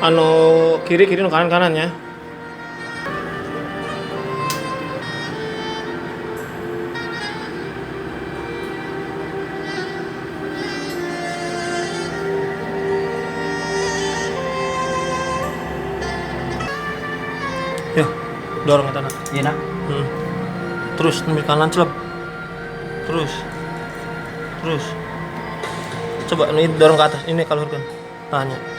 anu kiri kiri, kanan kanan ya. Ya, dorong ke tanah. Iya nak. Terus ambil kanan celap. Terus. Coba ini dorong ke atas. Ini kalurkan tangannya.